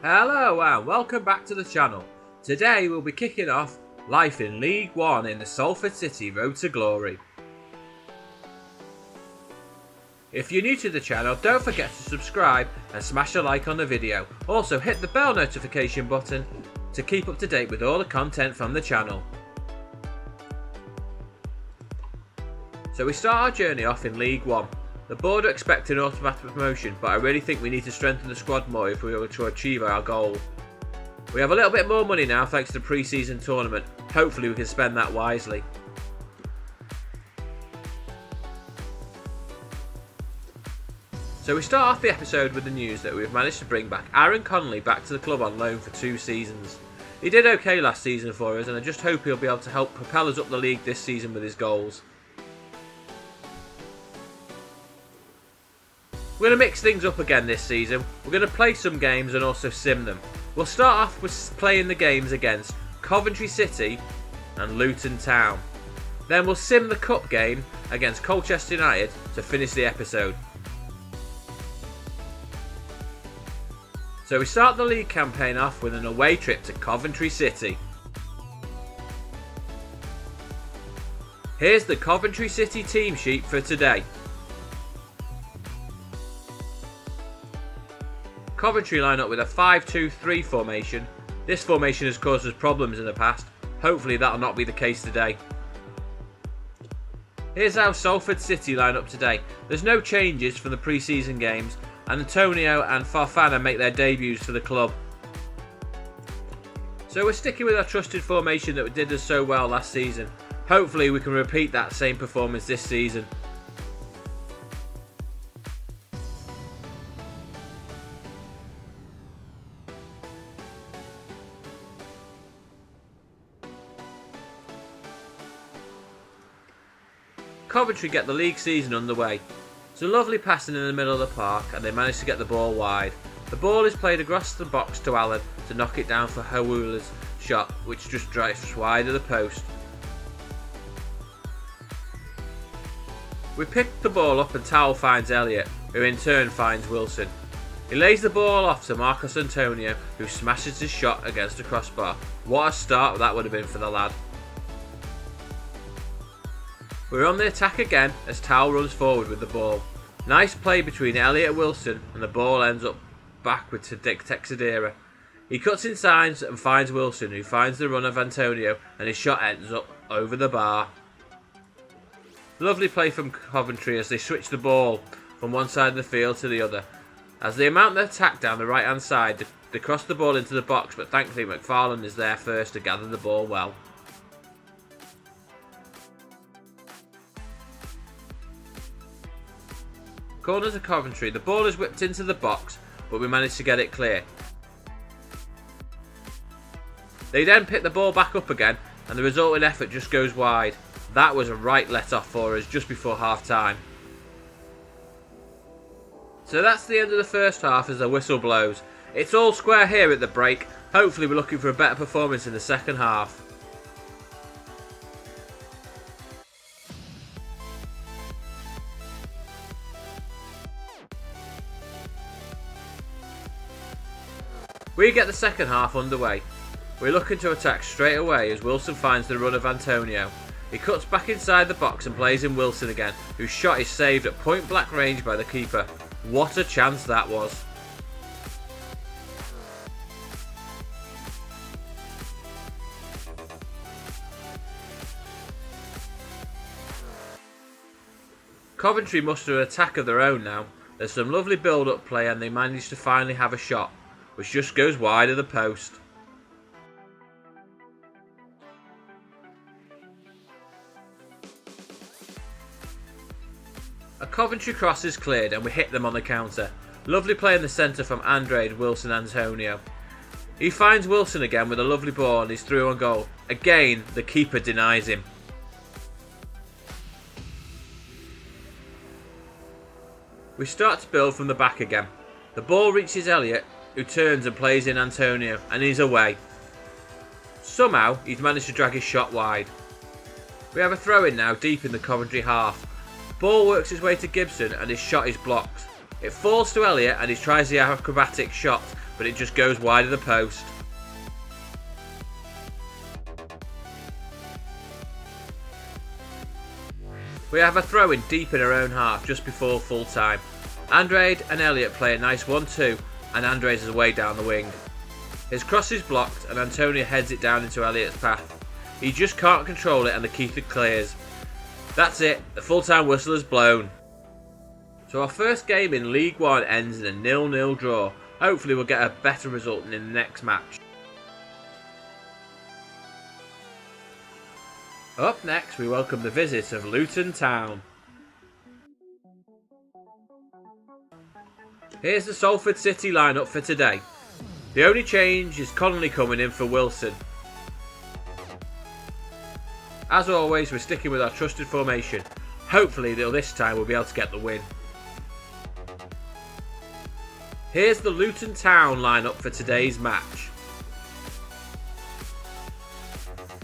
Hello and welcome back to the channel. Today we'll be kicking off life in League 1 in the Salford City Road to Glory. If you're new to the channel, don't forget to subscribe and smash a like on the video. Also hit the bell notification button to keep up to date with all the content from the channel. So we start our journey off in League 1. The board are expecting automatic promotion, but I really think we need to strengthen the squad more if we are to achieve our goal. We have a little bit more money now thanks to the pre-season tournament. Hopefully we can spend that wisely. So we start off the episode with the news that we've managed to bring back Aaron Connolly back to the club on loan for 2 seasons. He did okay last season for us, and I just hope he'll be able to help propel us up the league this season with his goals. We're going to mix things up again this season. We're going to play some games and also sim them. We'll start off with playing the games against Coventry City and Luton Town. Then we'll sim the cup game against Colchester United to finish the episode. So we start the league campaign off with an away trip to Coventry City. Here's the Coventry City team sheet for today. Coventry line up with a 5-2-3 formation. This formation has caused us problems in the past. Hopefully that'll not be the case today. Here's how Salford City line up today. There's no changes from the pre-season games, and Antonio and Farfana make their debuts for the club. So we're sticking with our trusted formation that did us so well last season. Hopefully we can repeat that same performance this season. Coventry get the league season underway. It's a lovely passing in the middle of the park and they manage to get the ball wide. The ball is played across the box to Allen to knock it down for Hawula's shot, which just drives wide of the post. We pick the ball up and Towell finds Elliott, who in turn finds Wilson. He lays the ball off to Marcos Antonio, who smashes his shot against the crossbar. What a start that would have been for the lad. We're on the attack again as Towell runs forward with the ball. Nice play between Elliott and Wilson, and the ball ends up backward to Dick Texadera. He cuts inside and finds Wilson, who finds the run of Antonio, and his shot ends up over the bar. Lovely play from Coventry as they switch the ball from one side of the field to the other. As they mount their attack down the right hand side, they cross the ball into the box, but thankfully McFarlane is there first to gather the ball well. Corner to Coventry, the ball is whipped into the box, but we manage to get it clear. They then pick the ball back up again, and the resulting effort just goes wide. That was a right let off for us just before half time. So that's the end of the first half as the whistle blows. It's all square here at the break. Hopefully we're looking for a better performance in the second half. We get the second half underway. We're looking to attack straight away as Wilson finds the run of Antonio. He cuts back inside the box and plays in Wilson again, whose shot is saved at point blank range by the keeper. What a chance that was. Coventry muster an attack of their own now. There's some lovely build-up play and they manage to finally have a shot, which just goes wide of the post. A Coventry cross is cleared and we hit them on the counter. Lovely play in the centre from Andre and Wilson Antonio. He finds Wilson again with a lovely ball and he's through on goal. Again, the keeper denies him. We start to build from the back again. The ball reaches Elliott, who turns and plays in Antonio, and he's away. Somehow, he's managed to drag his shot wide. We have a throw in now deep in the Coventry half. Ball works his way to Gibson and his shot is blocked. It falls to Elliott and he tries the acrobatic shot, but it just goes wide of the post. We have a throw in deep in our own half just before full time. Andrade and Elliott play a nice 1-2 and Andrade is away down the wing. His cross is blocked and Antonio heads it down into Elliott's path. He just can't control it and the keeper clears. That's it, the full-time whistle is blown. So our first game in League 1 ends in a 0-0 draw. Hopefully we'll get a better result in the next match. Up next we welcome the visit of Luton Town. Here's the Salford City lineup for today. The only change is Connolly coming in for Wilson. As always, we're sticking with our trusted formation. Hopefully this time we'll be able to get the win. Here's the Luton Town lineup for today's match.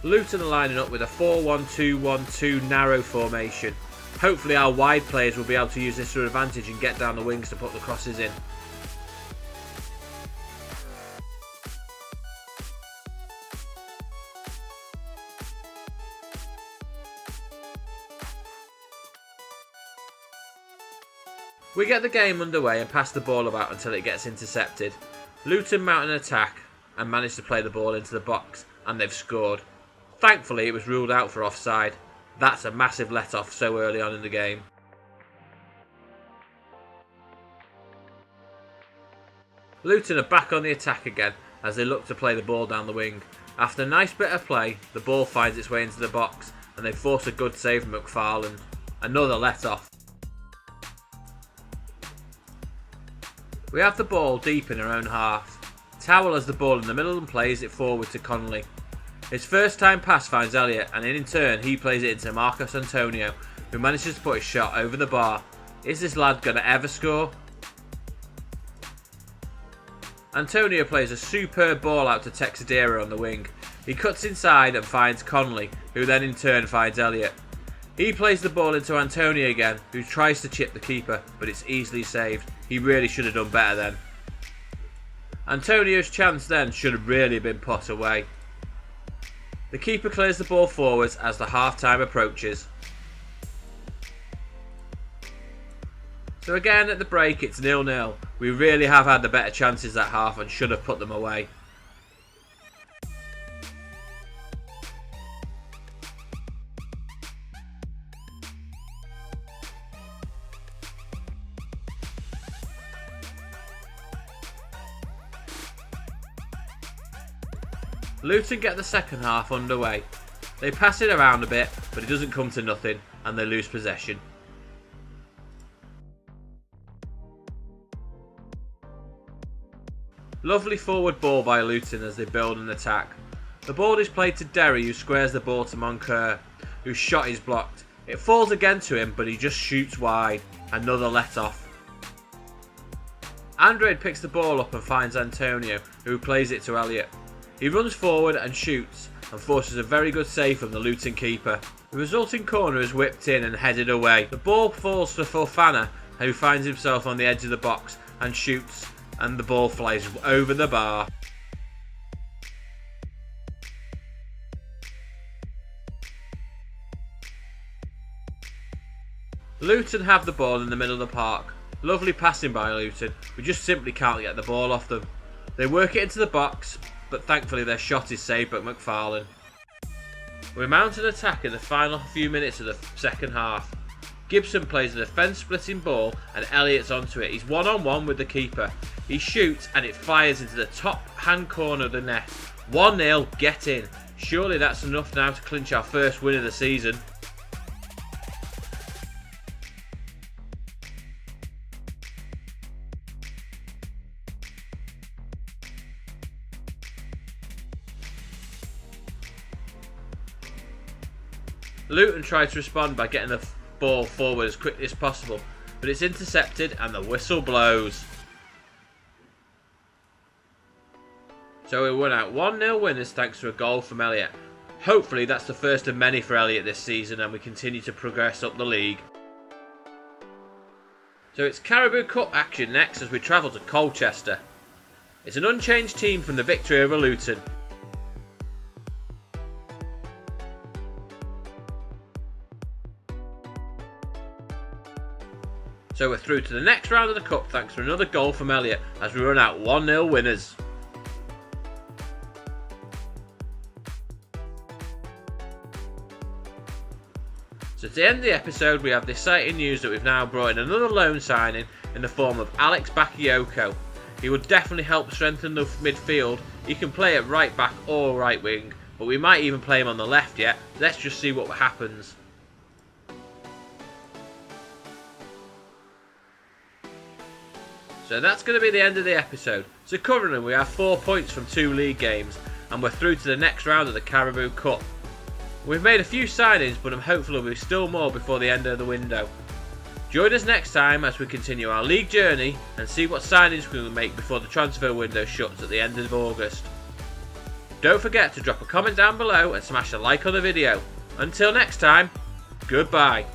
Luton are lining up with a 4-1-2-1-2 narrow formation. Hopefully our wide players will be able to use this to their advantage and get down the wings to put the crosses in. We get the game underway and pass the ball about until it gets intercepted. Luton mount an attack and manage to play the ball into the box, and they've scored. Thankfully it was ruled out for offside. That's a massive let-off so early on in the game. Luton are back on the attack again as they look to play the ball down the wing. After a nice bit of play, the ball finds its way into the box and they force a good save from McFarland. Another let-off. We have the ball deep in our own half. Towell has the ball in the middle and plays it forward to Connolly. His first time pass finds Elliott and in turn he plays it into Marcos Antonio, who manages to put his shot over the bar. Is this lad going to ever score? Antonio plays a superb ball out to Texadera on the wing. He cuts inside and finds Connolly, who then in turn finds Elliott. He plays the ball into Antonio again, who tries to chip the keeper, but it's easily saved. He really should have done better then. Antonio's chance then should have really been put away. The keeper clears the ball forwards as the half-time approaches. So again at the break it's 0-0. We really have had the better chances that half and should have put them away. Luton get the second half underway. They pass it around a bit, but it doesn't come to nothing and they lose possession. Lovely forward ball by Luton as they build an attack. The ball is played to Derry, who squares the ball to Moncur, whose shot is blocked. It falls again to him, but he just shoots wide. Another let-off. Andrade picks the ball up and finds Antonio, who plays it to Elliott. He runs forward and shoots and forces a very good save from the Luton keeper. The resulting corner is whipped in and headed away. The ball falls to Fofana, who finds himself on the edge of the box and shoots, and the ball flies over the bar. Luton have the ball in the middle of the park. Lovely passing by Luton. We just simply can't get the ball off them. They work it into the box, but thankfully their shot is saved by McFarlane. We mount an attack in the final few minutes of the second half. Gibson plays a defence-splitting ball and Elliott's onto it. He's one-on-one with the keeper. He shoots and it fires into the top hand corner of the net. 1-0, get in. Surely that's enough now to clinch our first win of the season. Luton tried to respond by getting the ball forward as quickly as possible, but it's intercepted and the whistle blows. So we won out 1-0 winners thanks to a goal from Elliott. Hopefully that's the first of many for Elliott this season and we continue to progress up the league. So it's Caribou Cup action next as we travel to Colchester. It's an unchanged team from the victory over Luton. So we're through to the next round of the Cup thanks to another goal from Elliot as we run out 1-0 winners. So to end the episode, we have the exciting news that we've now brought in another loan signing in the form of Alex Bakayoko. He will definitely help strengthen the midfield. He can play at right back or right wing, but we might even play him on the left yet. Let's just see what happens. So that's going to be the end of the episode. So currently we have 4 points from 2 league games and we're through to the next round of the Caribou Cup. We've made a few signings, but I'm hopeful there'll be still more before the end of the window. Join us next time as we continue our league journey and see what signings we can make before the transfer window shuts at the end of August. Don't forget to drop a comment down below and smash a like on the video. Until next time, goodbye.